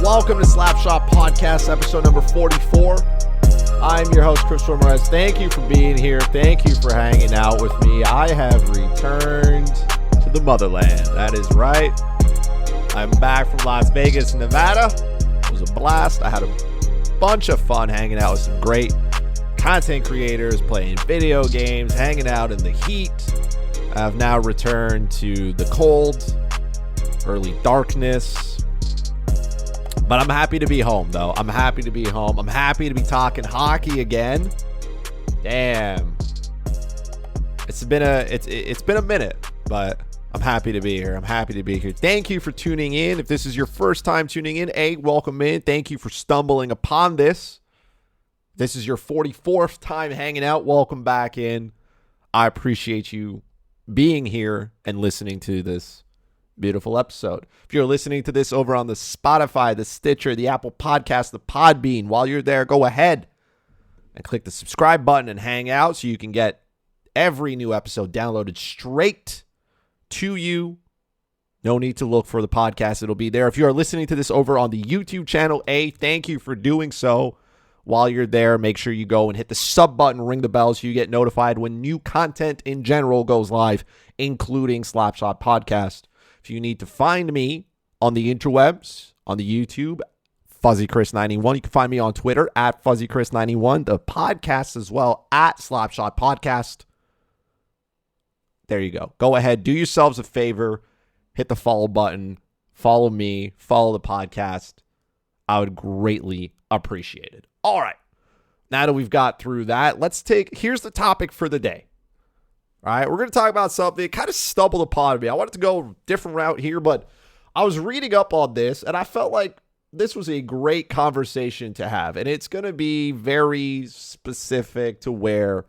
Welcome to Slapshot Podcast, episode number 44. I'm your host, Christopher Morais. Thank you for being here. Thank you for hanging out with me. I have returned to the motherland. That is right. I'm back from Las Vegas, Nevada. It was a blast. I had a bunch of fun hanging out with some great content creators, playing video games, hanging out in the heat. I've now returned to the cold, early darkness. But I'm happy to be home, though. I'm happy to be home. I'm happy to be talking hockey again. Damn. It's been a minute, but I'm happy to be here. I'm happy to be here. Thank you for tuning in. If this is your first time tuning in, welcome in. Thank you for stumbling upon this. This is your 44th time hanging out. Welcome back in. I appreciate you being here and listening to this beautiful episode. If you're listening to this over on the Spotify, the Stitcher, the Apple Podcast, the Podbean, while you're there, go ahead and click the subscribe button and hang out so you can get every new episode downloaded straight to you. No need to look for the podcast. It'll be there. If you are listening to this over on the YouTube channel, thank you for doing so. While you're there, make sure you go and hit the sub button, ring the bell so you get notified when new content in general goes live, including Slapshot Podcast. If you need to find me on the interwebs, on the YouTube, FuzzyChris91. You can find me on Twitter at FuzzyChris91. The podcast as well at Slapshot Podcast. There you go. Go ahead. Do yourselves a favor. Hit the follow button. Follow me. Follow the podcast. I would greatly appreciate it. All right. Now that we've got through that, here's the topic for the day. All right, we're going to talk about something that kind of stumbled upon me. I wanted to go a different route here, but I was reading up on this, and I felt like this was a great conversation to have. And it's going to be very specific to where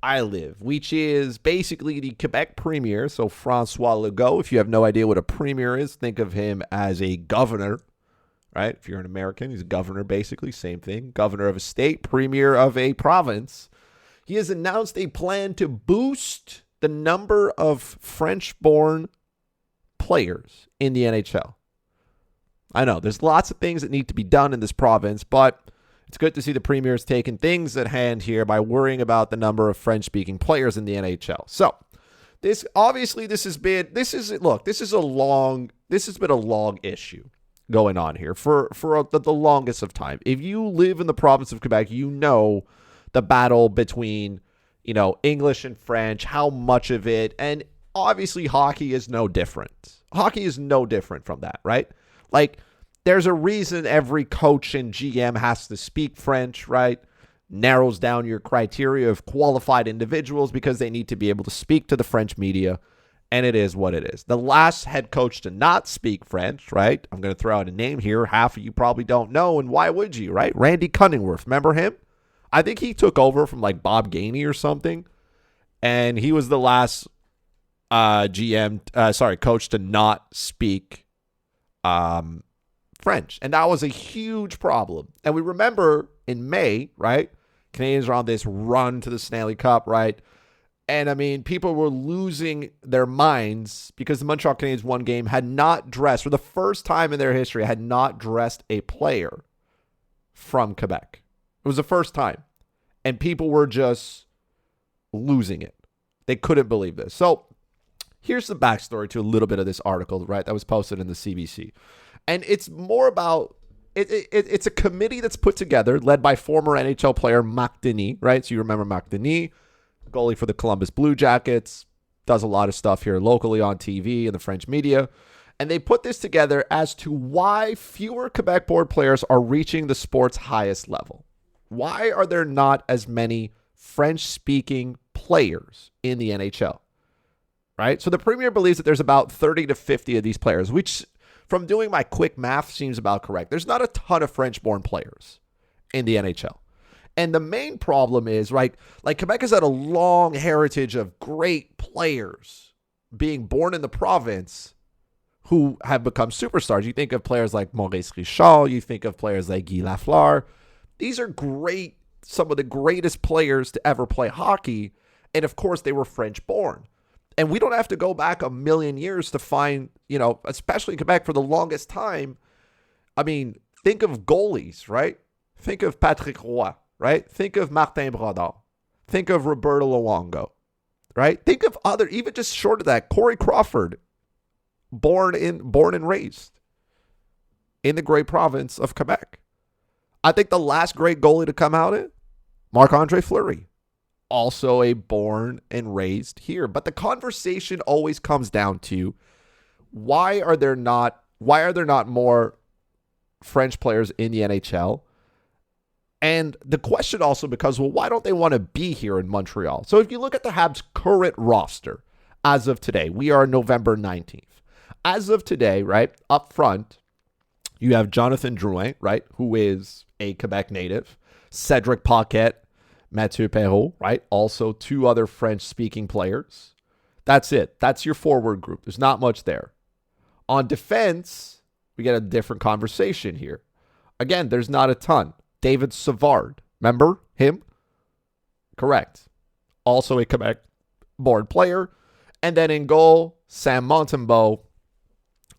I live, which is basically the Quebec Premier, so Francois Legault. If you have no idea what a premier is, think of him as a governor, right? If you're an American, he's a governor, basically, same thing. Governor of a state, premier of a province. He has announced a plan to boost the number of French-born players in the NHL. I know, there's lots of things that need to be done in this province, but it's good to see the Premier's taking things at hand here by worrying about the number of French-speaking players in the NHL. So, this has been a long issue going on here for the longest of time. If you live in the province of Quebec, you know the battle between, English and French, how much of it, and obviously hockey is no different. Hockey is no different from that, right? Like, there's a reason every coach and GM has to speak French, right? Narrows down your criteria of qualified individuals because they need to be able to speak to the French media, and it is what it is. The last head coach to not speak French, right? I'm going to throw out a name here. Half of you probably don't know, and why would you, right? Randy Cunningworth, remember him? I think he took over from like Bob Gainey or something, and he was the last coach to not speak French, and that was a huge problem. And we remember in May, right? Canadians are on this run to the Stanley Cup, right? And I mean, people were losing their minds because the Montreal Canadiens one game had not dressed, for the first time in their history, had not dressed a player from Quebec. It was the first time. And people were just losing it. They couldn't believe this. So here's the backstory to a little bit of this article, right, that was posted in the CBC. And it's more about, it's a committee that's put together, led by former NHL player Marc Denis, right? So you remember Marc Denis, goalie for the Columbus Blue Jackets, does a lot of stuff here locally on TV and the French media. And they put this together as to why fewer Quebec-born players are reaching the sport's highest level. Why are there not as many French-speaking players in the NHL? Right? So the Premier believes that there's about 30 to 50 of these players, which, from doing my quick math, seems about correct. There's not a ton of French-born players in the NHL. And the main problem is, right, like Quebec has had a long heritage of great players being born in the province who have become superstars. You think of players like Maurice Richard, you think of players like Guy Lafleur. These are great, some of the greatest players to ever play hockey. And of course, they were French born. And we don't have to go back a million years to find, especially in Quebec for the longest time. I mean, think of goalies, right? Think of Patrick Roy, right? Think of Martin Brodeur. Think of Roberto Luongo, right? Think of other, even just short of that, Corey Crawford, born and raised in the great province of Quebec. I think the last great goalie to come out of Marc-Andre Fleury, also a born and raised here. But the conversation always comes down to why are there not more French players in the NHL? And the question also becomes, well, why don't they want to be here in Montreal? So if you look at the Habs' current roster as of today, we are November 19th. As of today, right, up front, you have Jonathan Drouin, right, who is a Quebec native, Cedric Paquette, Mathieu Perreault, right, also two other French-speaking players. That's it. That's your forward group. There's not much there. On defense, we get a different conversation here. Again, there's not a ton. David Savard, remember him? Correct. Also a Quebec-born player. And then in goal, Sam Montembeault,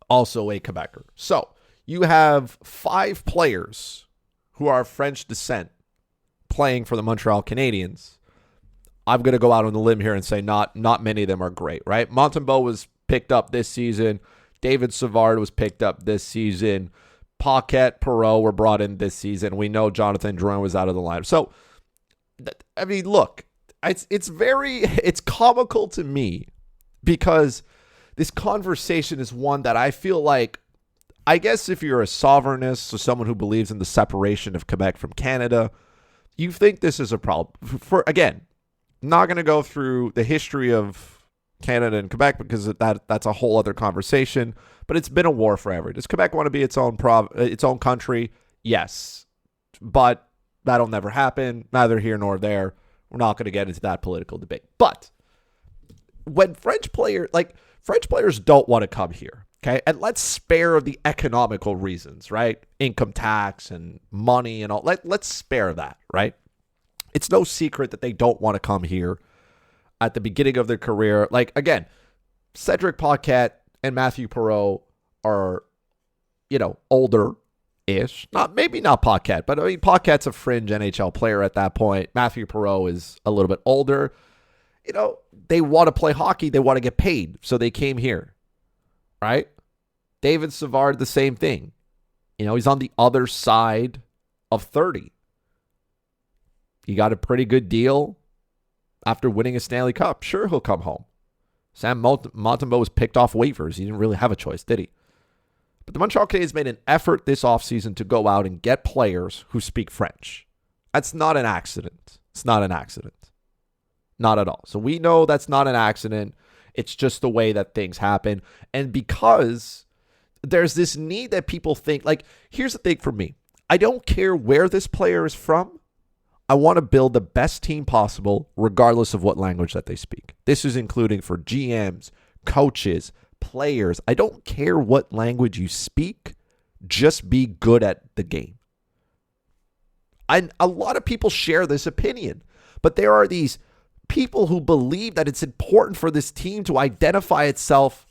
also a Quebecer. So you have 5 players who are of French descent playing for the Montreal Canadiens. I'm going to go out on the limb here and say not many of them are great, right? Montembeault was picked up this season. David Savard was picked up this season. Paquette, Perreault were brought in this season. We know Jonathan Drouin was out of the lineup. So, I mean, look, it's comical to me because this conversation is one that I feel like, I guess if you're a sovereignist or someone who believes in the separation of Quebec from Canada, you think this is a problem. Again, not going to go through the history of Canada and Quebec because that's a whole other conversation, but it's been a war forever. Does Quebec want to be its own country? Yes, but that'll never happen. Neither here nor there. We're not going to get into that political debate. But when French players don't want to come here, okay, and let's spare the economical reasons, right? Income tax and money and all. Let's spare that, right? It's no secret that they don't want to come here at the beginning of their career. Like, again, Cedric Paquette and Mathieu Perreault are, older-ish. Maybe not Paquette, but I mean, Paquette's a fringe NHL player at that point. Mathieu Perreault is a little bit older. They want to play hockey. They want to get paid. So they came here, right? David Savard, the same thing. He's on the other side of 30. He got a pretty good deal after winning a Stanley Cup. Sure, he'll come home. Sam Montembeault was picked off waivers. He didn't really have a choice, did he? But the Montreal Canadiens made an effort this offseason to go out and get players who speak French. That's not an accident. It's not an accident. Not at all. So we know that's not an accident. It's just the way that things happen. And because there's this need that people think, like, here's the thing for me. I don't care where this player is from. I want to build the best team possible, regardless of what language that they speak. This is including for GMs, coaches, players. I don't care what language you speak. Just be good at the game. And a lot of people share this opinion, but there are these people who believe that it's important for this team to identify itself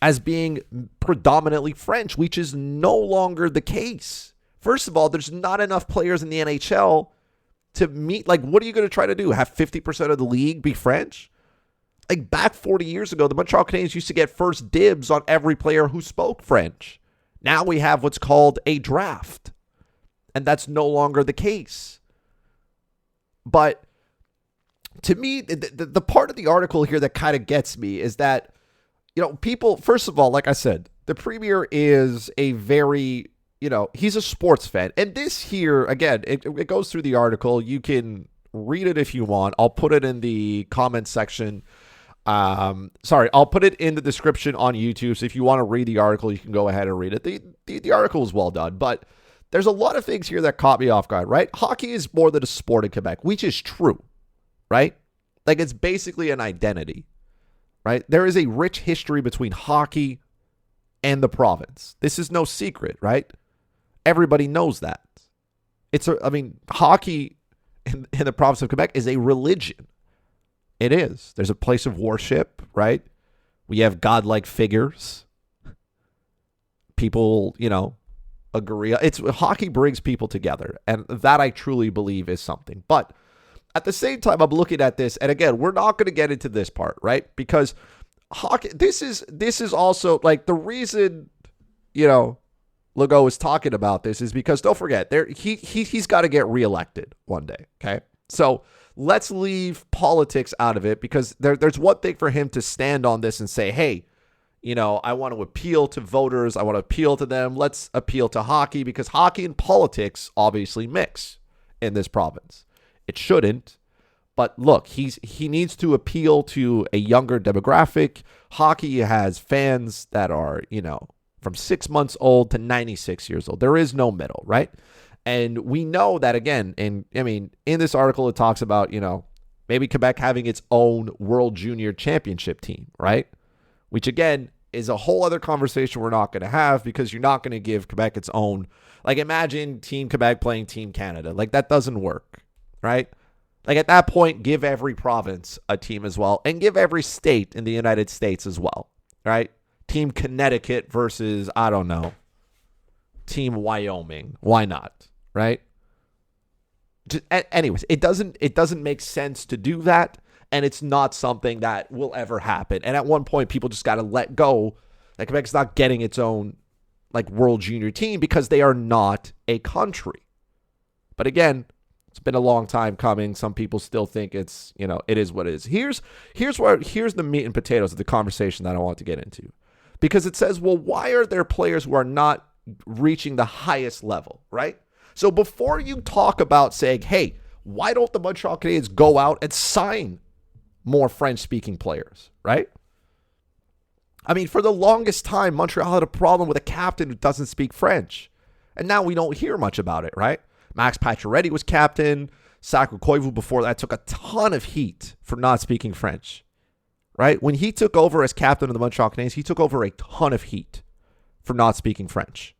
as being predominantly French, which is no longer the case. First of all, there's not enough players in the NHL to meet, like, what are you going to try to do? Have 50% of the league be French? Like, back 40 years ago, the Montreal Canadiens used to get first dibs on every player who spoke French. Now we have what's called a draft, and that's no longer the case. But to me, the part of the article here that kind of gets me is that, people, first of all, like I said, the Premier is a very, he's a sports fan. And this here, again, it goes through the article. You can read it if you want. I'll put it in the comment section. I'll put it in the description on YouTube. So if you want to read the article, you can go ahead and read it. The article is well done, but there's a lot of things here that caught me off guard, right? Hockey is more than a sport in Quebec, which is true, right? Like, it's basically an identity, right? There is a rich history between hockey and the province. This is no secret, right? Everybody knows that. Hockey in the province of Quebec is a religion. It is. There's a place of worship, right? We have godlike figures. People, agree. Hockey brings people together, and that I truly believe is something. But at the same time, I'm looking at this, and again, we're not going to get into this part, right? Because hockey, this is also like the reason, Legault is talking about this is because don't forget, he's got to get reelected one day. Okay, so let's leave politics out of it because there's one thing for him to stand on this and say, hey, I want to appeal to voters. I want to appeal to them. Let's appeal to hockey because hockey and politics obviously mix in this province. It shouldn't. But look, he needs to appeal to a younger demographic. Hockey has fans that are, from 6 months old to 96 years old. There is no middle, right? And we know that, again, in this article, it talks about, maybe Quebec having its own World Junior Championship team, right? Which, again, is a whole other conversation we're not going to have because you're not going to give Quebec its own. Like, imagine Team Quebec playing Team Canada. Like, that doesn't work, right? Like, at that point, give every province a team as well and give every state in the United States as well, right? Team Connecticut versus, I don't know, Team Wyoming. Why not, right? Anyways, it doesn't make sense to do that. And it's not something that will ever happen. And at one point, people just got to let go. Like, Quebec's not getting its own, World Junior team because they are not a country. But again, it's been a long time coming. Some people still think it's, it is what it is. Here's the meat and potatoes of the conversation that I want to get into. Because it says, well, why are there players who are not reaching the highest level, right? So before you talk about saying, hey, why don't the Montreal Canadiens go out and sign more French-speaking players, right? For the longest time, Montreal had a problem with a captain who doesn't speak French. And now we don't hear much about it, right? Max Pacioretty was captain. Sakho Koivu before that took a ton of heat for not speaking French, right? When he took over as captain of the Montreal Canadiens, he took over a ton of heat for not speaking French.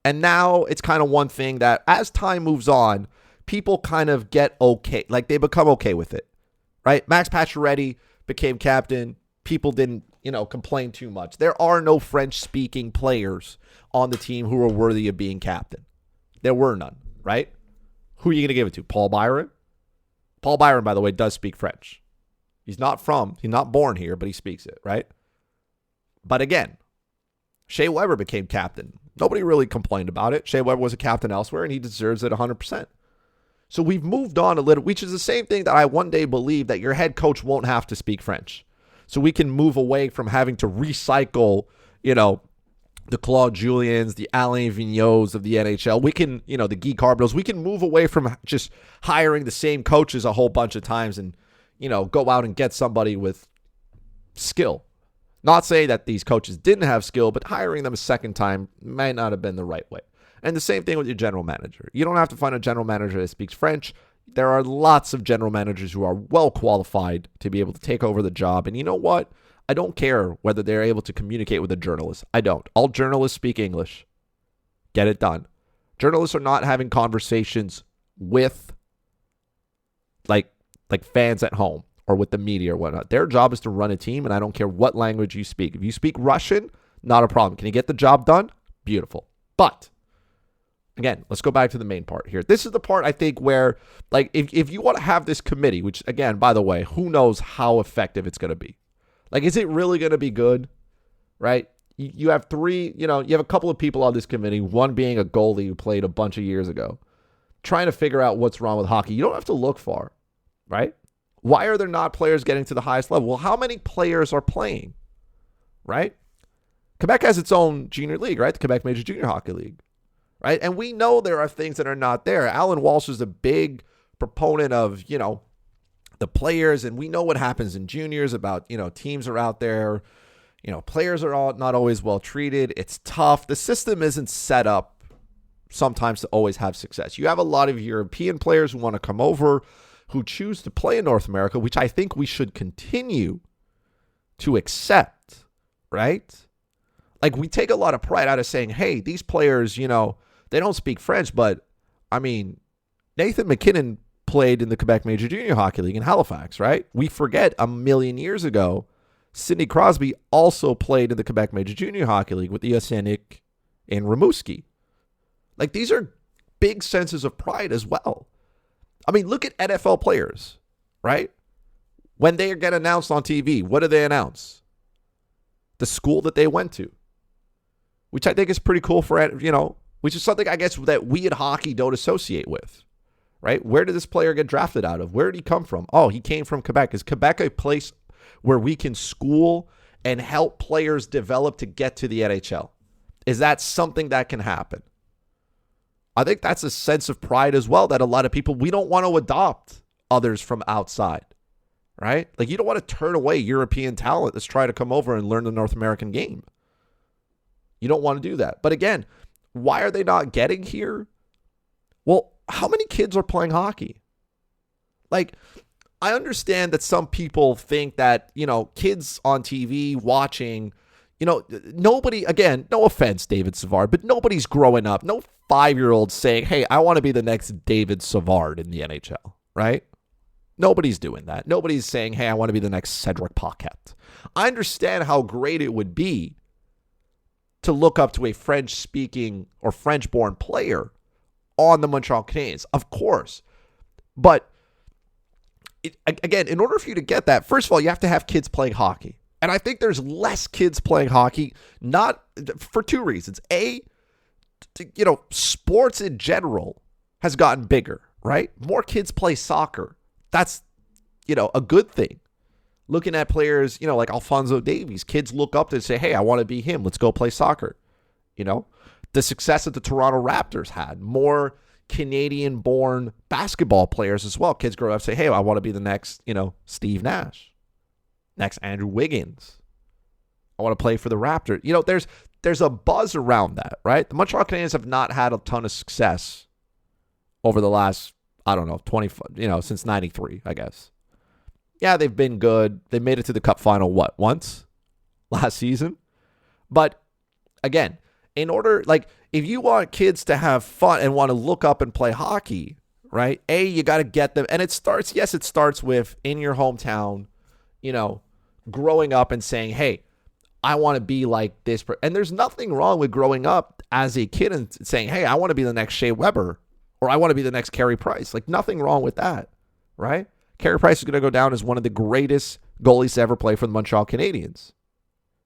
And now it's kind of one thing that as time moves on, people kind of get okay. Like, they become okay with it. Right? Max Pacioretty became captain. People didn't, complain too much. There are no French-speaking players on the team who are worthy of being captain. There were none, right? Who are you going to give it to? Paul Byron? Paul Byron, by the way, does speak French. He's not born here, but he speaks it, right? But again, Shea Weber became captain. Nobody really complained about it. Shea Weber was a captain elsewhere, and he deserves it 100%. So we've moved on a little, which is the same thing that I one day believe that your head coach won't have to speak French. So we can move away from having to recycle, the Claude Juliens, the Alain Vigneaults of the NHL. We can, the Guy Carbonneaus. We can move away from just hiring the same coaches a whole bunch of times and, go out and get somebody with skill. Not saying that these coaches didn't have skill, but hiring them a second time might not have been the right way. And the same thing with your general manager. You don't have to find a general manager that speaks French. There are lots of general managers who are well qualified to be able to take over the job. And you know what? I don't care whether they're able to communicate with a journalist. I don't. All journalists speak English. Get it done. Journalists are not having conversations with like fans at home or with the media or whatnot. Their job is to run a team, and I don't care what language you speak. If you speak Russian, not a problem. Can you get the job done? Beautiful. But again, let's go back to the main part here. This is the part I think where, if you want to have this committee, which, again, by the way, who knows how effective it's going to be. Is it really going to be good, right? You have you have a couple of people on this committee, one being a goalie who played a bunch of years ago, trying to figure out what's wrong with hockey. You don't have to look far, right? Why are there not players getting to the highest level? Well, how many players are playing, right? Quebec has its own junior league, right? The Quebec Major Junior Hockey League. Right? And we know there are things that are not there. Alan Walsh is a big proponent of, the players, and we know what happens in juniors about, teams are out there, players are not always well treated. It's tough. The system isn't set up sometimes to always have success. You have a lot of European players who want to come over, who choose to play in North America, which I think we should continue to accept, right? We take a lot of pride out of saying, hey, these players, they don't speak French, but, Nathan McKinnon played in the Quebec Major Junior Hockey League in Halifax, right? We forget a million years ago, Sidney Crosby also played in the Quebec Major Junior Hockey League with Yasenic and Rimouski. Like, these are big senses of pride as well. I mean, look at NFL players, right? When they get announced on TV, what do they announce? The school that they went to, which I think is pretty cool for, which is something I guess that we in hockey don't associate with, right? Where did this player get drafted out of? Where did he come from? Oh, he came from Quebec. Is Quebec a place where we can school and help players develop to get to the NHL? Is that something that can happen? I think that's a sense of pride as well that a lot of people, we don't want to adopt others from outside, right? Like, you don't want to turn away European talent that's trying to come over and learn the North American game. You don't want to do that. But again, why are they not getting here? Well, how many kids are playing hockey? Like, I understand that some people think that, kids on TV watching, nobody, again, no offense, David Savard, but nobody's growing up. No 5-year-old saying, hey, I want to be the next David Savard in the NHL, right? Nobody's doing that. Nobody's saying, hey, I want to be the next Cedric Paquette. I understand how great it would be to look up to a French-speaking or French-born player on the Montreal Canadiens, of course. But, again, in order for you to get that, first of all, you have to have kids playing hockey. And I think there's less kids playing hockey, not for two reasons. A, sports in general has gotten bigger, right? More kids play soccer. That's, a good thing. Looking at players, like Alphonso Davies, kids look up and say, hey, I want to be him. Let's go play soccer. The success that the Toronto Raptors had, more Canadian-born basketball players as well. Kids grow up and say, hey, I want to be the next, Steve Nash. Next, Andrew Wiggins. I want to play for the Raptors. There's a buzz around that, right? The Montreal Canadiens have not had a ton of success over the last, 20, since 93, I guess. Yeah, they've been good. They made it to the Cup final, once? Last season? But, again, in order, if you want kids to have fun and want to look up and play hockey, right? You got to get them. And it starts with in your hometown, growing up and saying, hey, I want to be like this. And there's nothing wrong with growing up as a kid and saying, hey, I want to be the next Shea Weber or I want to be the next Carey Price. Nothing wrong with that, right? Carey Price is going to go down as one of the greatest goalies to ever play for the Montreal Canadiens.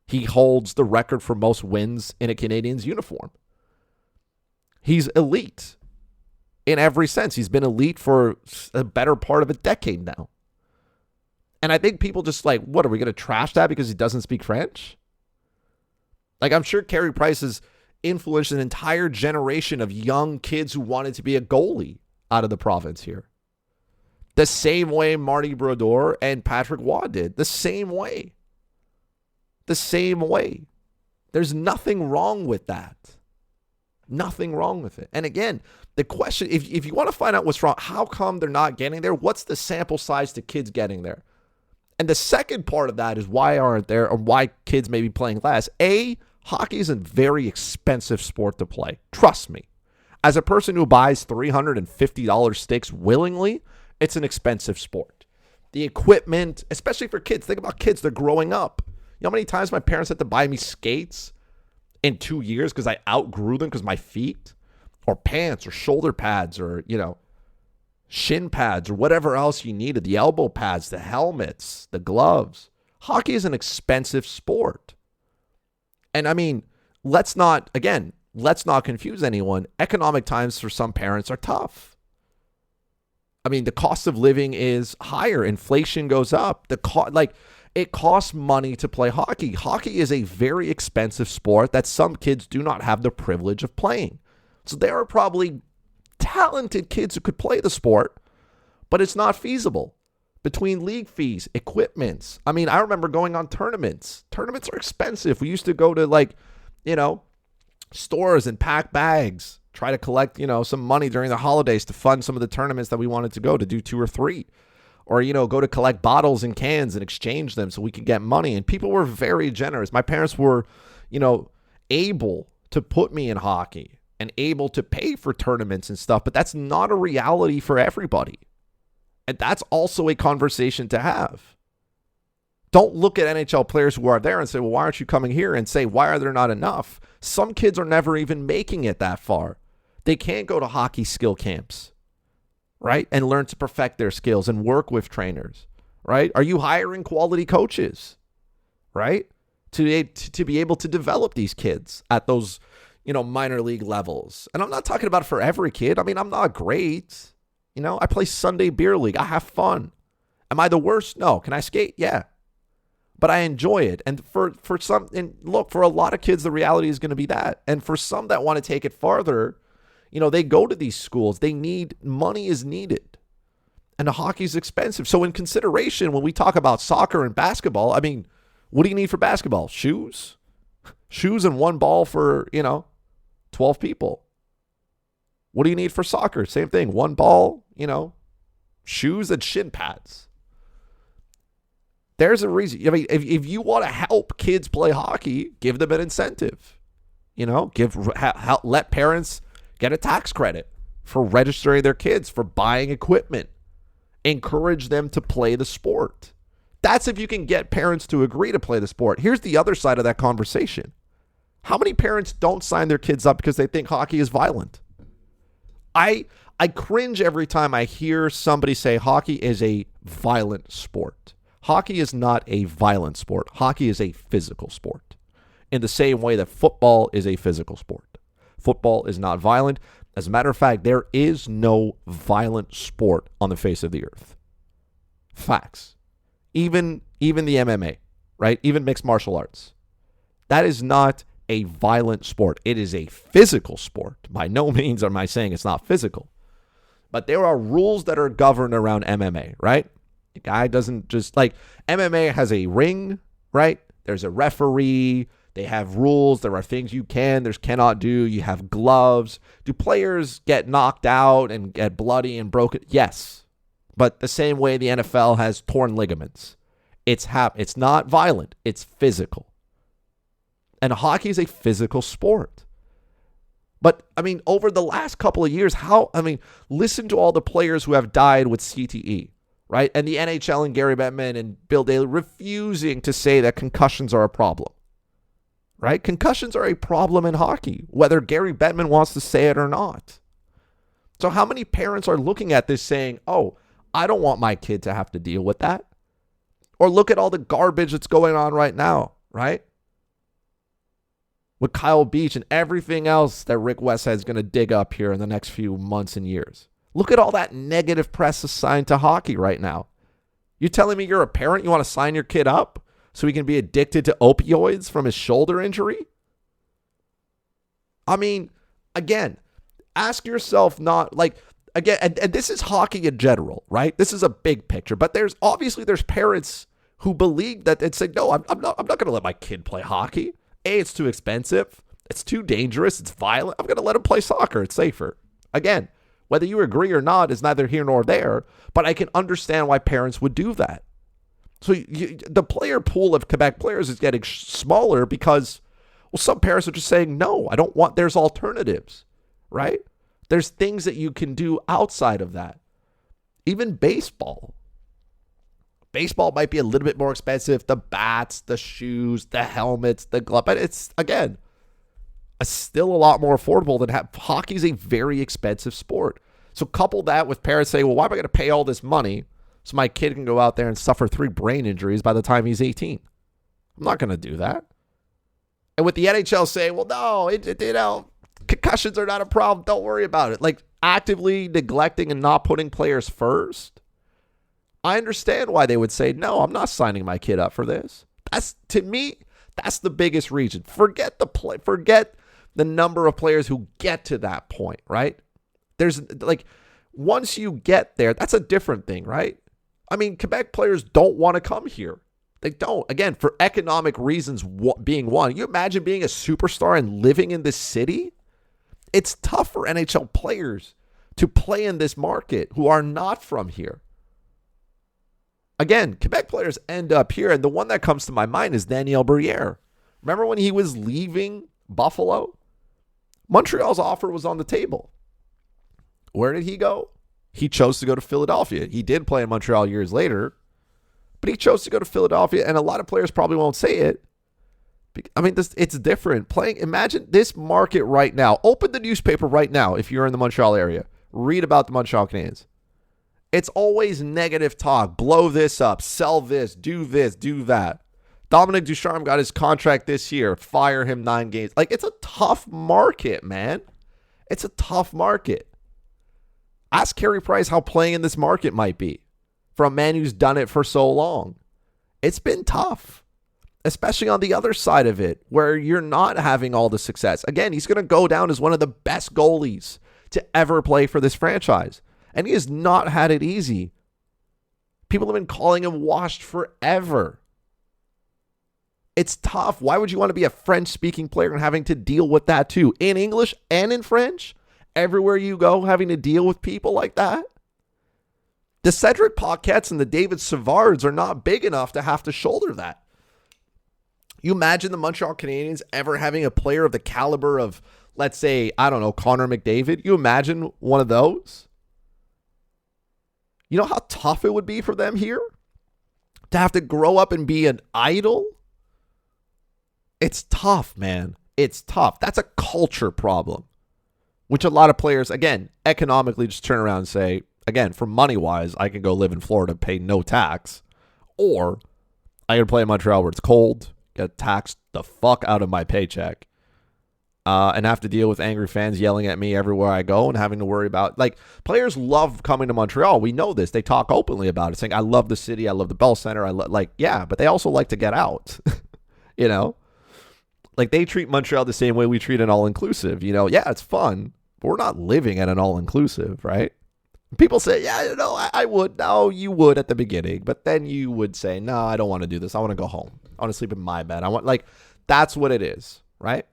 He holds the record for most wins in a Canadiens uniform. He's elite in every sense. He's been elite for a better part of a decade now. And I think people just what are we going to trash that because he doesn't speak French? I'm sure Carey Price has influenced an entire generation of young kids who wanted to be a goalie out of the province here. The same way Marty Brodeur and Patrick Waugh did. The same way. There's nothing wrong with that. Nothing wrong with it. And again, the question, if you want to find out what's wrong, how come they're not getting there? What's the sample size to kids getting there? And the second part of that is why aren't there, or why kids may be playing less. Hockey is a very expensive sport to play. Trust me. As a person who buys $350 sticks willingly, it's an expensive sport. The equipment, especially for kids, think about kids, they're growing up. You know how many times my parents had to buy me skates in 2 years because I outgrew them because my feet, or pants, or shoulder pads, or, shin pads, or whatever else you needed, the elbow pads, the helmets, the gloves. Hockey is an expensive sport. And I mean, let's not confuse anyone. Economic times for some parents are tough. I mean, the cost of living is higher. Inflation goes up. It costs money to play hockey. Hockey is a very expensive sport that some kids do not have the privilege of playing. So there are probably talented kids who could play the sport, but it's not feasible. Between league fees, equipments. I mean, I remember going on tournaments. Tournaments are expensive. We used to go to stores and pack bags, try to collect, some money during the holidays to fund some of the tournaments that we wanted to go to do 2 or 3. Or, go to collect bottles and cans and exchange them so we could get money. And people were very generous. My parents were, able to put me in hockey and able to pay for tournaments and stuff. But that's not a reality for everybody. And that's also a conversation to have. Don't look at NHL players who are there and say, well, why aren't you coming here? And say, why are there not enough? Some kids are never even making it that far. They can't go to hockey skill camps, right? And learn to perfect their skills and work with trainers, right? Are you hiring quality coaches, right? To be able to develop these kids at those, minor league levels. And I'm not talking about it for every kid. I mean, I'm not great. I play Sunday beer league. I have fun. Am I the worst? No. Can I skate? Yeah. But I enjoy it. And for some, and look, for a lot of kids, the reality is going to be that. And for some that want to take it farther, they go to these schools. Money is needed. And the hockey's expensive. So in consideration, when we talk about soccer and basketball, I mean, what do you need for basketball? Shoes? Shoes and one ball for, 12 people. What do you need for soccer? Same thing. One ball, shoes and shin pads. There's a reason. I mean, if you want to help kids play hockey, give them an incentive. Let parents get a tax credit for registering their kids, for buying equipment. Encourage them to play the sport. That's if you can get parents to agree to play the sport. Here's the other side of that conversation. How many parents don't sign their kids up because they think hockey is violent? I cringe every time I hear somebody say hockey is a violent sport. Hockey is not a violent sport. Hockey is a physical sport. In the same way that football is a physical sport. Football is not violent. As a matter of fact, there is no violent sport on the face of the earth. Facts. Even the MMA, right? Even mixed martial arts. That is not a violent sport. It is a physical sport. By no means am I saying it's not physical. But there are rules that are governed around MMA, right? The guy doesn't just, like, MMA has a ring, right? There's a referee. They have rules. There are things you cannot do. You have gloves. Do players get knocked out and get bloody and broken? Yes. But the same way the NFL has torn ligaments. It's not violent. It's physical. And hockey is a physical sport. But, I mean, over the last couple of years, listen to all the players who have died with CTE, right? And the NHL and Gary Bettman and Bill Daly refusing to say that concussions are a problem, right? Concussions are a problem in hockey, whether Gary Bettman wants to say it or not. So how many parents are looking at this saying, oh, I don't want my kid to have to deal with that? Or look at all the garbage that's going on right now, right? With Kyle Beach and everything else that Rick Westhead is going to dig up here in the next few months and years. Look at all that negative press assigned to hockey right now. You're telling me you're a parent, you want to sign your kid up so he can be addicted to opioids from his shoulder injury? I mean, again, ask yourself and this is hockey in general, right? This is a big picture, but there's parents who believe that and say, no, I'm not going to let my kid play hockey. A, it's too expensive. It's too dangerous. It's violent. I'm going to let him play soccer. It's safer. Again, whether you agree or not is neither here nor there, but I can understand why parents would do that. So the player pool of Quebec players is getting smaller because, some parents are just saying, no, I don't want, there's alternatives, right? There's things that you can do outside of that. Even baseball. Baseball might be a little bit more expensive. The bats, the shoes, the helmets, the glove. But it's, again, still a lot more affordable than hockey is a very expensive sport. So couple that with parents saying, well, why am I going to pay all this money so my kid can go out there and suffer 3 brain injuries by the time he's 18? I'm not going to do that. And with the NHL saying, well, no, concussions are not a problem. Don't worry about it. Like actively neglecting and not putting players first. I understand why they would say, no, I'm not signing my kid up for this. To me, that's the biggest reason. Forget the number of players who get to that point, right? There's once you get there, that's a different thing, right? I mean, Quebec players don't want to come here. They don't. Again, for economic reasons being one. You imagine being a superstar and living in this city? It's tough for NHL players to play in this market who are not from here. Again, Quebec players end up here, and the one that comes to my mind is Danielle Briere. Remember when he was leaving Buffalo? Montreal's offer was on the table. Where did he go? He chose to go to Philadelphia. He did play in Montreal years later, but he chose to go to Philadelphia, and a lot of players probably won't say it I mean, it's different. Imagine this market right now. Open the newspaper right now if you're in the Montreal area. Read about the Montreal Canadiens. It's always negative talk. Blow this up. Sell this. Do that. Dominic Ducharme got his contract this year. Fire him 9 games. Like, it's a tough market, man. It's a tough market. Ask Carey Price how playing in this market might be for a man who's done it for so long. It's been tough, especially on the other side of it where you're not having all the success. Again, he's going to go down as one of the best goalies to ever play for this franchise, and he has not had it easy. People have been calling him washed forever. It's tough. Why would you want to be a French-speaking player and having to deal with that too? In English and in French? Everywhere you go, having to deal with people like that? The Cedric Paquettes and the David Savards are not big enough to have to shoulder that. You imagine the Montreal Canadiens ever having a player of the caliber of, let's say, I don't know, Connor McDavid? You imagine one of those? You know how tough it would be for them here? To have to grow up and be an idol? It's tough, man. It's tough. That's a culture problem, which a lot of players, again, economically just turn around and say, again, for money-wise, I can go live in Florida, pay no tax, or I can play in Montreal where it's cold, get taxed the fuck out of my paycheck, and have to deal with angry fans yelling at me everywhere I go and having to worry about, like, players love coming to Montreal. We know this. They talk openly about it, saying, I love the city, I love the Bell Center, yeah, but they also like to get out, you know? Like, they treat Montreal the same way we treat an all-inclusive. You know, yeah, it's fun, but we're not living at an all-inclusive, right? People say, yeah, you know, I would. No, you would at the beginning. But then you would say, no, I don't want to do this. I want to go home. I want to sleep in my bed. That's what it is, right?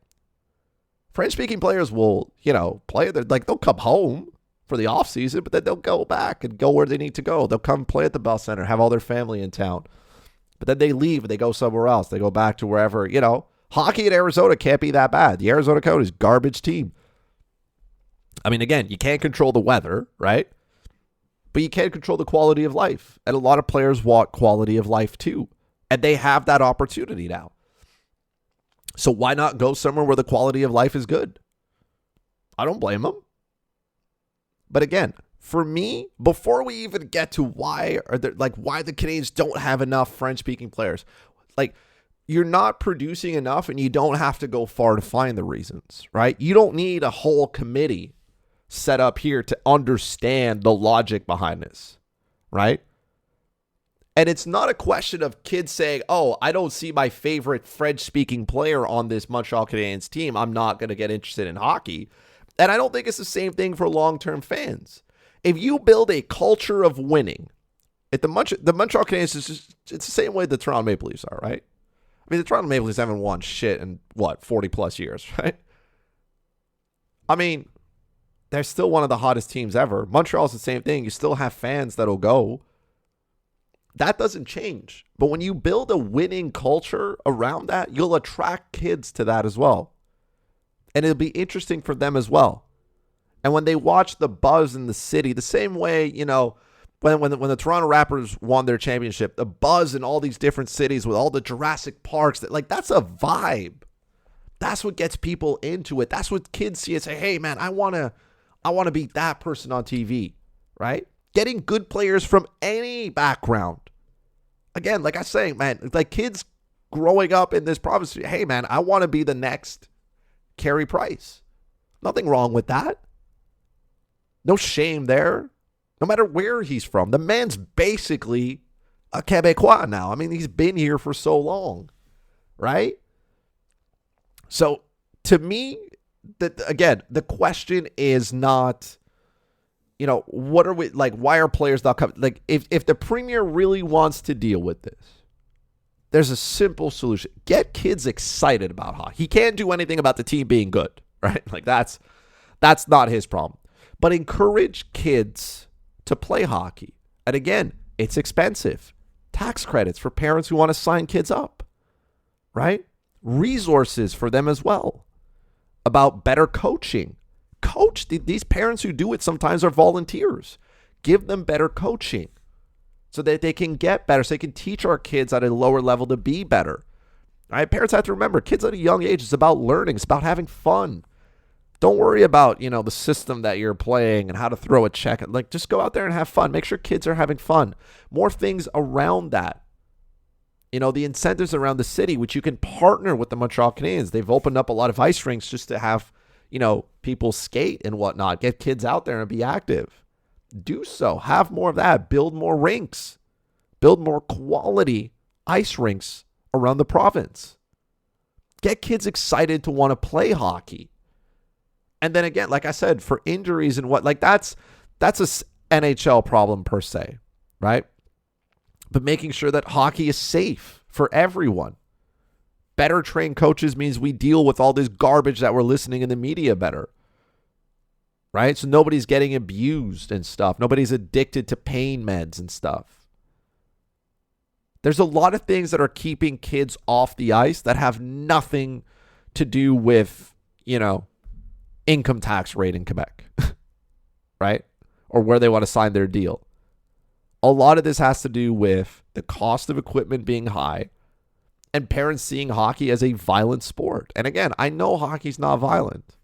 French-speaking players will, you know, play. They'll come home for the offseason, but then they'll go back and go where they need to go. They'll come play at the Bell Center, have all their family in town. But then they leave and they go somewhere else. They go back to wherever, you know. Hockey in Arizona can't be that bad. The Arizona Coyotes, garbage team. I mean, again, you can't control the weather, right? But you can control the quality of life. And a lot of players want quality of life too. And they have that opportunity now. So why not go somewhere where the quality of life is good? I don't blame them. But again, for me, before we even get to why the Canadiens don't have enough French-speaking players, like, you're not producing enough and you don't have to go far to find the reasons, right? You don't need a whole committee set up here to understand the logic behind this, right? And it's not a question of kids saying, oh, I don't see my favorite French-speaking player on this Montreal Canadiens team. I'm not going to get interested in hockey. And I don't think it's the same thing for long-term fans. If you build a culture of winning, the Montreal Canadiens it's the same way the Toronto Maple Leafs are, right? I mean, the Toronto Maple Leafs haven't won shit in, 40-plus years, right? I mean, they're still one of the hottest teams ever. Montreal's the same thing. You still have fans that'll go. That doesn't change. But when you build a winning culture around that, you'll attract kids to that as well. And it'll be interesting for them as well. And when they watch the buzz in the city, the same way, you know, when the Toronto Raptors won their championship, the buzz in all these different cities with all the Jurassic Parks, that's a vibe. That's what gets people into it. That's what kids see and say, hey, man, I want to be that person on TV, right? Getting good players from any background. Again, like I was saying, man, like kids growing up in this province, hey, man, I want to be the next Carey Price. Nothing wrong with that. No shame there. No matter where he's from. The man's basically a Quebecois now. I mean, he's been here for so long, right? So, to me, the question is not, you know, what are we, like, why are players not coming? Like, if the Premier really wants to deal with this, there's a simple solution. Get kids excited about hockey. He can't do anything about the team being good, right? Like, that's not his problem. But encourage kids to play hockey. And again, it's expensive. Tax credits for parents who want to sign kids up, right? Resources for them as well. About better coaching. Coach. These parents who do it sometimes are volunteers. Give them better coaching so that they can get better, so they can teach our kids at a lower level to be better. All right, parents have to remember, kids at a young age, it's about learning. It's about having fun. Don't worry about, the system that you're playing and how to throw a check. Like, just go out there and have fun. Make sure kids are having fun. More things around that. The incentives around the city, which you can partner with the Montreal Canadiens. They've opened up a lot of ice rinks just to have, people skate and whatnot. Get kids out there and be active. Do so. Have more of that. Build more rinks. Build more quality ice rinks around the province. Get kids excited to want to play hockey. And then again, like I said, for injuries and that's a NHL problem per se, right? But making sure that hockey is safe for everyone. Better trained coaches means we deal with all this garbage that we're listening in the media better, right? So nobody's getting abused and stuff. Nobody's addicted to pain meds and stuff. There's a lot of things that are keeping kids off the ice that have nothing to do with, income tax rate in Quebec, right? Or where they want to sign their deal. A lot of this has to do with the cost of equipment being high and parents seeing hockey as a violent sport. And again, I know hockey's not violent.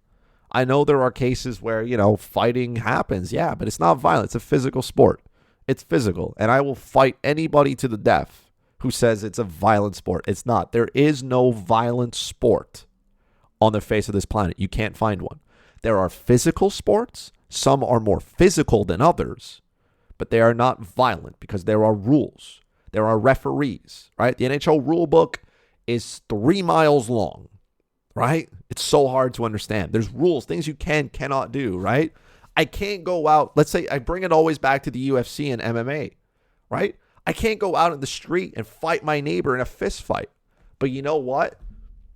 I know there are cases where, fighting happens. Yeah, but it's not violent. It's a physical sport. It's physical. And I will fight anybody to the death who says it's a violent sport. It's not. There is no violent sport on the face of this planet. You can't find one. There are physical sports. Some are more physical than others, but they are not violent because there are rules. There are referees, right? The NHL rule book is 3 miles long, right? It's so hard to understand. There's rules, things you cannot do, right? I can't go out. Let's say I bring it always back to the UFC and MMA, right? I can't go out in the street and fight my neighbor in a fist fight. But you know what?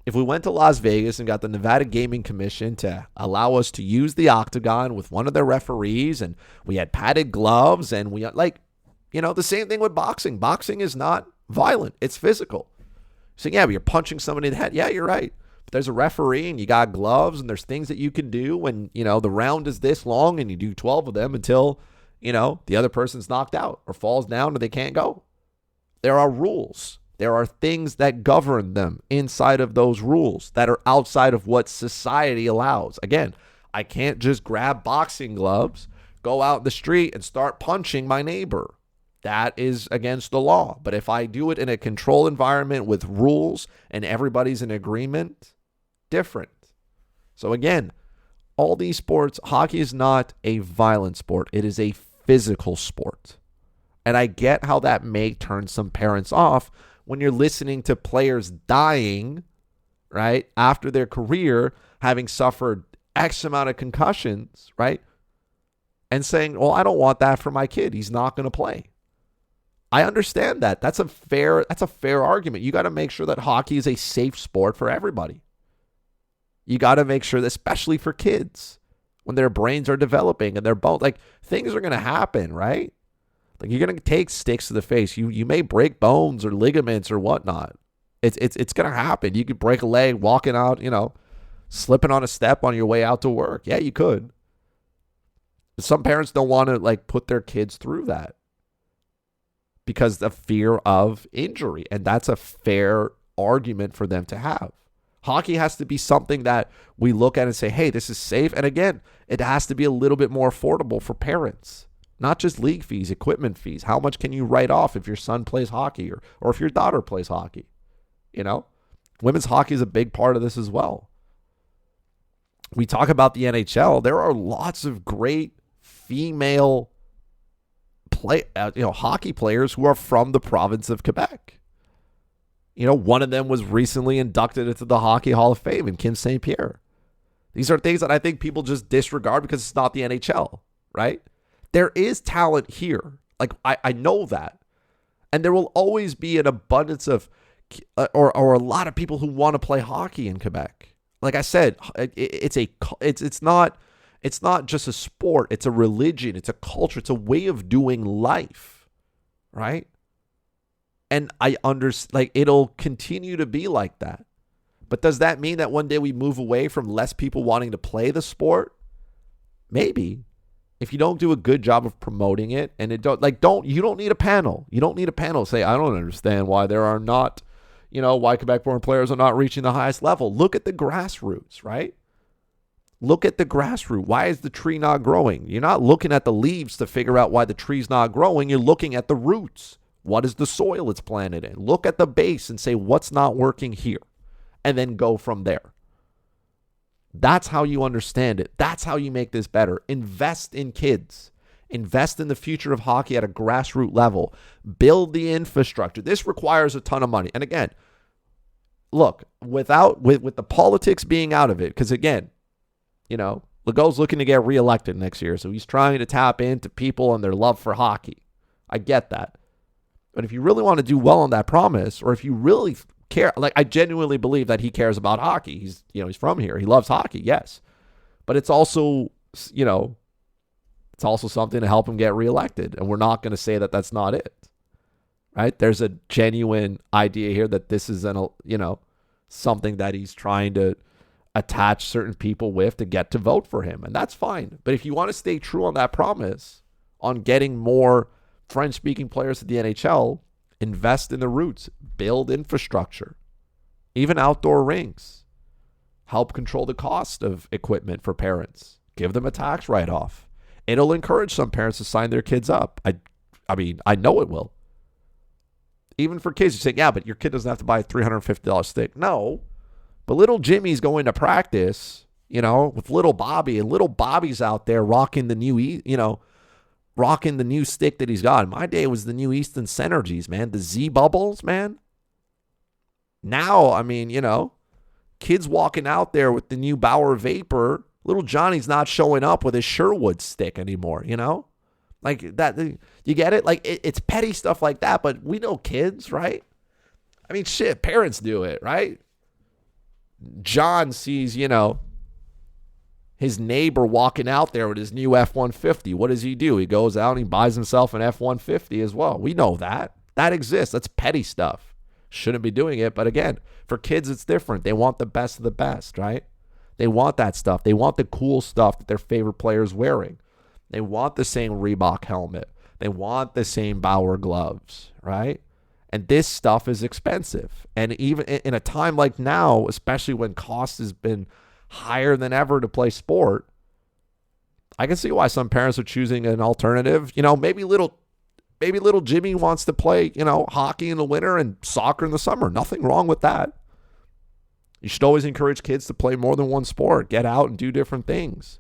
If we went to Las Vegas and got the Nevada Gaming Commission to allow us to use the octagon with one of their referees, and we had padded gloves, and we the same thing with boxing. Boxing is not violent. It's physical. So yeah, but you're punching somebody in the head. Yeah, you're right. But there's a referee and you got gloves and there's things that you can do when, the round is this long and you do 12 of them until, the other person's knocked out or falls down or they can't go. There are rules. There are things that govern them inside of those rules that are outside of what society allows. Again, I can't just grab boxing gloves, go out in the street and start punching my neighbor. That is against the law. But if I do it in a controlled environment with rules and everybody's in agreement, different. So again, all these sports, hockey is not a violent sport. It is a physical sport. And I get how that may turn some parents off when you're listening to players dying, right, after their career, having suffered X amount of concussions, right, and saying, well, I don't want that for my kid. He's not going to play. I understand that. That's a fair argument. You got to make sure that hockey is a safe sport for everybody. You got to make sure that, especially for kids, when their brains are developing and they're both, things are going to happen, right? You're going to take sticks to the face. You may break bones or ligaments or whatnot. It's going to happen. You could break a leg walking out, slipping on a step on your way out to work. Yeah, you could. Some parents don't want to put their kids through that because of fear of injury. And that's a fair argument for them to have. Hockey has to be something that we look at and say, hey, this is safe. And again, it has to be a little bit more affordable for parents. Not just league fees, equipment fees. How much can you write off if your son plays hockey or if your daughter plays hockey? Women's hockey is a big part of this as well. We talk about the NHL. There are lots of great female hockey players who are from the province of Quebec. One of them was recently inducted into the Hockey Hall of Fame in Kim St. Pierre. These are things that I think people just disregard because it's not the NHL, right? There is talent here. I know that. And there will always be an abundance of, or a lot of people who want to play hockey in Quebec. Like I said, it's not just a sport. It's a religion. It's a culture. It's a way of doing life, right? And I understand, it'll continue to be like that. But does that mean that one day we move away from less people wanting to play the sport? Maybe. If you don't do a good job of promoting it, and you don't need a panel. You don't need a panel to say, I don't understand why there are not, why Quebec-born players are not reaching the highest level. Look at the grassroots, right? Look at the grassroots. Why is the tree not growing? You're not looking at the leaves to figure out why the tree's not growing. You're looking at the roots. What is the soil it's planted in? Look at the base and say, what's not working here? And then go from there. That's how you understand it. That's how you make this better. Invest in kids. Invest in the future of hockey at a grassroots level. Build the infrastructure. This requires a ton of money. And again, look, with the politics being out of it, because again, Legault's looking to get reelected next year, so he's trying to tap into people and their love for hockey. I get that. But if you really want to do well on that promise, or if you really care, like I genuinely believe that he cares about hockey. He's from here. He loves hockey, yes. But it's also, it's also something to help him get reelected. And we're not going to say that that's not it. Right? There's a genuine idea here that this is something that he's trying to attach certain people with to get to vote for him. And that's fine. But if you want to stay true on that promise, on getting more French-speaking players to the NHL, invest in the roots, build infrastructure, even outdoor rinks, help control the cost of equipment for parents, give them a tax write-off. It'll encourage some parents to sign their kids up. I know it will. Even for kids, you say, yeah, but your kid doesn't have to buy a $350 stick. No, but little Jimmy's going to practice, with little Bobby, and little Bobby's out there rocking the new, rocking the new stick that he's got. In my day, it was the new Easton Synergies, man. The Z Bubbles, man. Now, kids walking out there with the new Bauer Vapor. Little Johnny's not showing up with his Sherwood stick anymore, Like that, you get it? Like, it's petty stuff like that, but we know kids, right? Shit, parents do it, right? John sees, his neighbor walking out there with his new F-150. What does he do? He goes out and he buys himself an F-150 as well. We know that. That exists. That's petty stuff. Shouldn't be doing it. But again, for kids, it's different. They want the best of the best, right? They want that stuff. They want the cool stuff that their favorite player is wearing. They want the same Reebok helmet. They want the same Bauer gloves, right? And this stuff is expensive. And even in a time like now, especially when cost has been higher than ever to play sport, I can see why some parents are choosing an alternative. Maybe little Jimmy wants to play, hockey in the winter and soccer in the summer. Nothing wrong with that. You should always encourage kids to play more than one sport. Get out and do different things.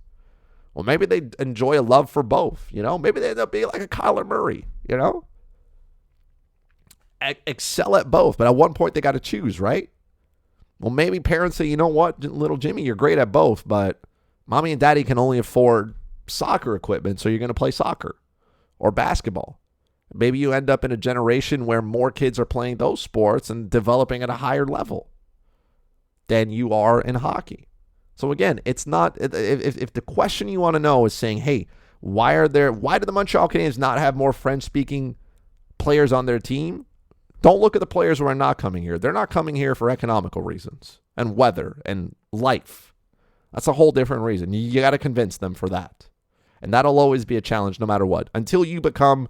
Well, maybe they enjoy a love for both. Maybe they end up being like a Kyler Murray, excel at both. But at one point, they got to choose, right? Well, maybe parents say, you know what, little Jimmy, you're great at both, but mommy and daddy can only afford soccer equipment, so you're going to play soccer or basketball. Maybe you end up in a generation where more kids are playing those sports and developing at a higher level than you are in hockey. So again, it's not, if the question you want to know is saying, hey, why do the Montreal Canadiens not have more French-speaking players on their team? Don't look at the players who are not coming here. They're not coming here for economical reasons and weather and life. That's a whole different reason. You got to convince them for that. And that'll always be a challenge no matter what. Until you become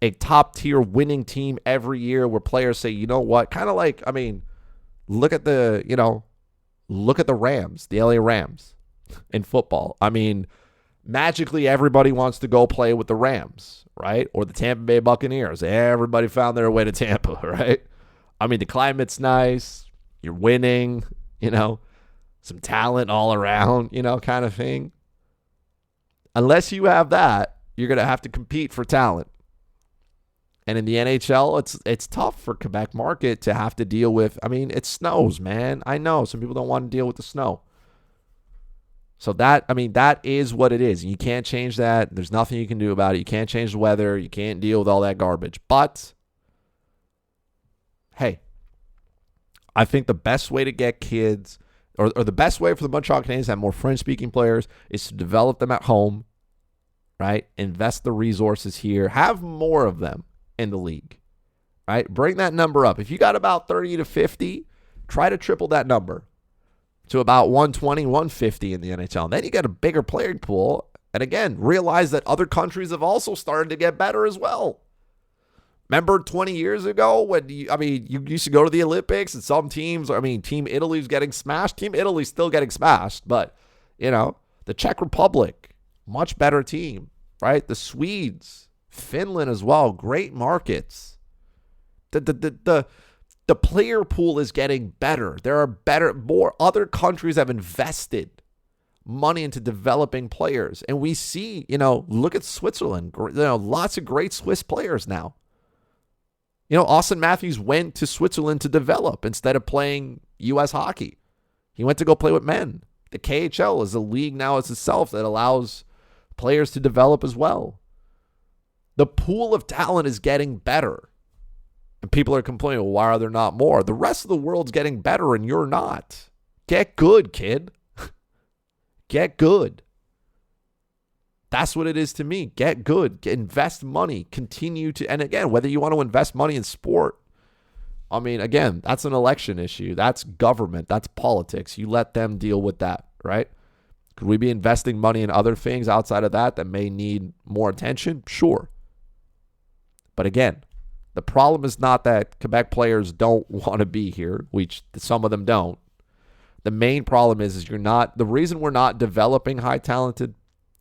a top-tier winning team every year where players say, you know what, kind of like, look at the Rams, the LA Rams in football. Magically everybody wants to go play with the Rams, right? Or the Tampa Bay Buccaneers. Everybody found their way to Tampa, right? The climate's nice. You're winning, some talent all around, kind of thing. Unless you have that, you're going to have to compete for talent. And in the NHL, it's tough for Quebec market to have to deal with. It snows, man. I know some people don't want to deal with the snow. So that is what it is. You can't change that. There's nothing you can do about it. You can't change the weather. You can't deal with all that garbage. But, hey, I think the best way to get kids, or the best way for the Montreal Canadiens to have more French-speaking players is to develop them at home, right? Invest the resources here. Have more of them in the league, right? Bring that number up. If you got about 30 to 50, try to triple that number to about 120, 150 in the NHL. And then you get a bigger player pool. And again, realize that other countries have also started to get better as well. Remember 20 years ago when you used to go to the Olympics and some teams, Team Italy's getting smashed. Team Italy's still getting smashed, but, the Czech Republic, much better team, right? The Swedes, Finland as well, great markets. The player pool is getting better. There are more other countries have invested money into developing players. And we see, look at Switzerland, lots of great Swiss players now. Austin Matthews went to Switzerland to develop instead of playing U.S. hockey. He went to go play with men. The KHL is a league now as itself that allows players to develop as well. The pool of talent is getting better. And people are complaining, well, why are there not more? The rest of the world's getting better and you're not. Get good, kid. Get good. That's what it is to me. Get good. Invest money. Continue to, and again, whether you want to invest money in sport, again, that's an election issue. That's government. That's politics. You let them deal with that, right? Could we be investing money in other things outside of that may need more attention? Sure. But again, the problem is not that Quebec players don't want to be here, which some of them don't. The main problem is the reason we're not developing high talented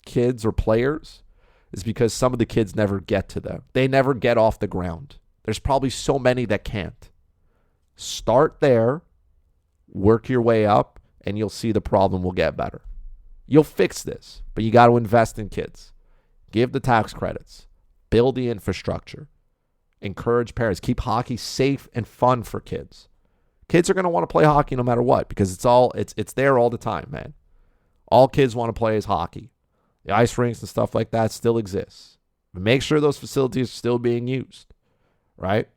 kids or players is because some of the kids never get to them. They never get off the ground. There's probably so many that can't. Start there, work your way up, and you'll see the problem will get better. You'll fix this, but you got to invest in kids. Give the tax credits. Build the infrastructure. Encourage parents. Keep hockey safe and fun for kids. Kids are going to want to play hockey no matter what because it's there all the time, man. All kids want to play is hockey. The ice rinks and stuff like that still exists. But make sure those facilities are still being used, right?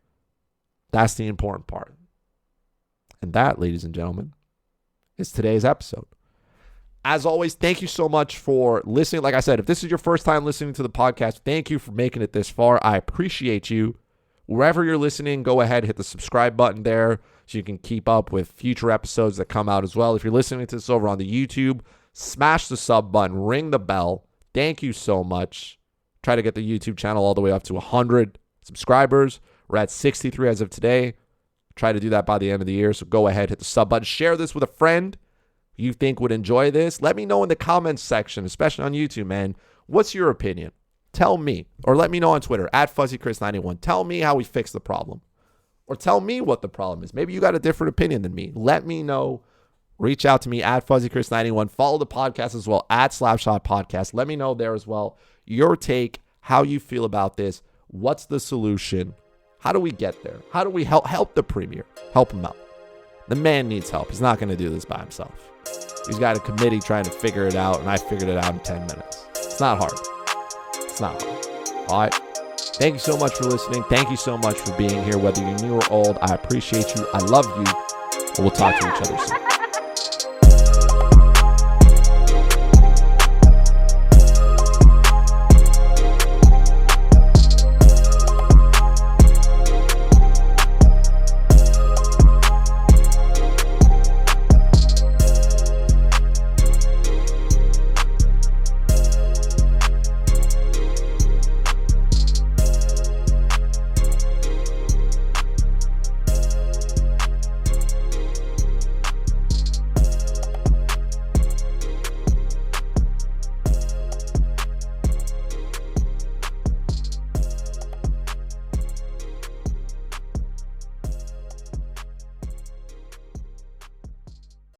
That's the important part. And that, ladies and gentlemen, is today's episode. As always, thank you so much for listening. Like I said, if this is your first time listening to the podcast, thank you for making it this far. I appreciate you. Wherever you're listening, go ahead, hit the subscribe button there so you can keep up with future episodes that come out as well. If you're listening to this over on the YouTube, smash the sub button, ring the bell. Thank you so much. Try to get the YouTube channel all the way up to 100 subscribers. We're at 63 as of today. Try to do that by the end of the year. So go ahead, hit the sub button. Share this with a friend you think would enjoy this. Let me know in the comments section, especially on YouTube, man. What's your opinion? Tell me. Or let me know on Twitter, @FuzzyChris91. Tell me how we fix the problem. Or tell me what the problem is. Maybe you got a different opinion than me. Let me know. Reach out to me @FuzzyChris91. Follow the podcast as well, @Slapshot Podcast. Let me know there as well. Your take, how you feel about this. What's the solution? How do we get there? How do we help the Premier? Help him out. The man needs help. He's not going to do this by himself. He's got a committee trying to figure it out, and I figured it out in 10 minutes. It's not hard. It's not hard. All right. Thank you so much for listening. Thank you so much for being here. Whether you're new or old, I appreciate you. I love you. And we'll talk to each other soon.